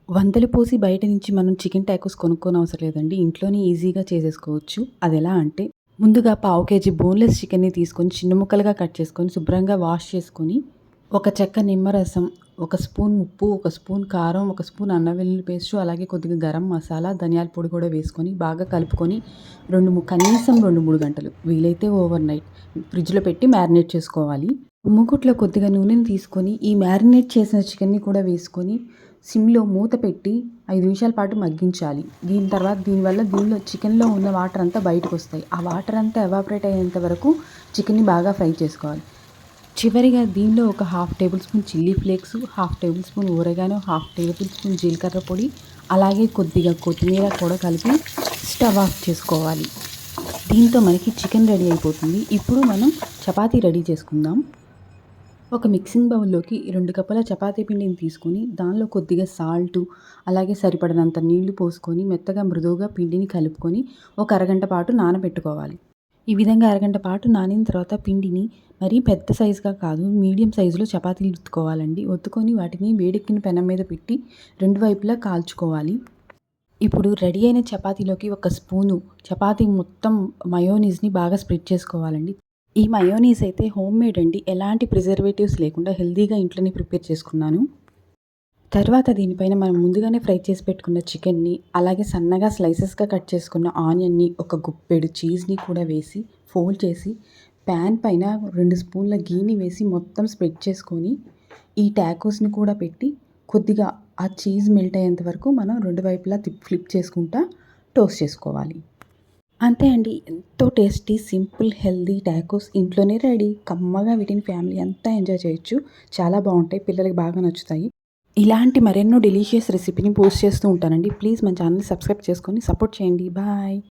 వందలు పోసి బయట నుంచి మనం చికెన్ టాకోస్ కొనుక్కోనవసరం లేదండి. ఇంట్లోనే ఈజీగా చేసేసుకోవచ్చు. అదెలా అంటే, ముందుగా పావు కేజీ బోన్‌లెస్ చికెన్‌ని తీసుకొని చిన్న ముక్కలుగా కట్ చేసుకొని, శుభ్రంగా వాష్ చేసుకొని, ఒక చెక్క నిమ్మరసం, ఒక స్పూన్ ఉప్పు, ఒక స్పూన్ కారం, ఒక స్పూన్ అల్లం వెల్లుల్లి పేస్టు, అలాగే కొద్దిగా గరం మసాలా, ధనియాల పొడి కూడా వేసుకొని, బాగా కలుపుకొని కనీసం 2, 3 గంటలు వీలైతే ఓవర్ నైట్ ఫ్రిడ్జ్‌లో పెట్టి మ్యారినేట్ చేసుకోవాలి. మూకుట్లో కొద్దిగా నూనెని తీసుకొని, ఈ మ్యారినేట్ చేసిన చికెన్‌ని కూడా వేసుకొని, సిమ్‌లో మూత పెట్టి 5 నిమిషాల పాటు మగ్గించాలి. దీనివల్ల దీనిలో చికెన్‌లో ఉన్న వాటర్ అంతా బయటకొస్తాయి. ఆ వాటర్ అంతా ఎవాపరేట్ అయ్యేంత వరకు చికెన్‌ని బాగా ఫ్రై చేసుకోవాలి. చివరిగా దీనిలో ఒక half tablespoon chilli flakes, half tablespoon oregano, half tablespoon జీలకర్ర పొడి, అలాగే కొద్దిగా కొత్తిమీర కూడా కలిపి స్టవ్ ఆఫ్ చేసుకోవాలి. దీంతో మనకి చికెన్ రెడీ అయిపోతుంది. ఇప్పుడు మనం చపాతీ రెడీ చేసుకుందాం. ఒక మిక్సింగ్ బౌల్‌లోకి 2 కప్పుల చపాతీ పిండిని తీసుకొని, దానిలో కొద్దిగా సాల్టు, అలాగే సరిపడినంత నీళ్లు పోసుకొని, మెత్తగా మృదువుగా పిండిని కలుపుకొని, ఒక అరగంట పాటు నానబెట్టుకోవాలి. ఈ విధంగా అరగంట పాటు నానిన తర్వాత పిండిని మరీ పెద్ద సైజుగా కాదు, మీడియం సైజులో చపాతీలు ఒత్తుకోవాలండి. ఒత్తుకొని వాటిని వేడెక్కిన పెనం మీద పెట్టి 2 వైపులా కాల్చుకోవాలి. ఇప్పుడు రెడీ అయిన చపాతీలోకి ఒక స్పూను చపాతీ మొత్తం మయోనీస్‌ని బాగా స్ప్రెడ్ చేసుకోవాలండి. ఈ మయోనీస్ అయితే హోమ్‌మేడ్ అండి. ఎలాంటి ప్రిజర్వేటివ్స్ లేకుండా హెల్తీగా ఇంట్లోనే ప్రిపేర్ చేసుకున్నాను. తర్వాత దీనిపైన మనం ముందుగానే ఫ్రై చేసి పెట్టుకున్న చికెన్‌ని, అలాగే సన్నగా స్లైసెస్‌గా కట్ చేసుకున్న ఆనియన్‌ని, ఒక గుప్పెడు చీజ్‌ని కూడా వేసి ఫోల్డ్ చేసి పాన్ పైన 2 స్పూన్ల గీని వేసి మొత్తం స్ప్రెడ్ చేసుకొని, ఈ టాకోస్‌ని కూడా పెట్టి కొద్దిగా ఆ చీజ్ మెల్ట్ అయ్యేంత వరకు మనం 2 వైపులా ఫ్లిప్ చేసుకుంటా టోస్ట్ చేసుకోవాలి. అంతే అండి. ఎంతో టేస్టీ, సింపుల్, హెల్తీ టాకోస్ ఇంట్లోనే రెడీ. కమ్మగా వీటిని ఫ్యామిలీ అంతా ఎంజాయ్ చేయొచ్చు. చాలా బావుంటాయి. పిల్లలకి బాగా నచ్చుతాయి. ఇలాంటి మరెన్నో డెలీషియస్ రెసిపీని పోస్ట్ చేస్తూ ఉంటానండి. ప్లీజ్ మన ఛానల్‌ని సబ్స్క్రైబ్ చేసుకొని సపోర్ట్ చేయండి. బాయ్.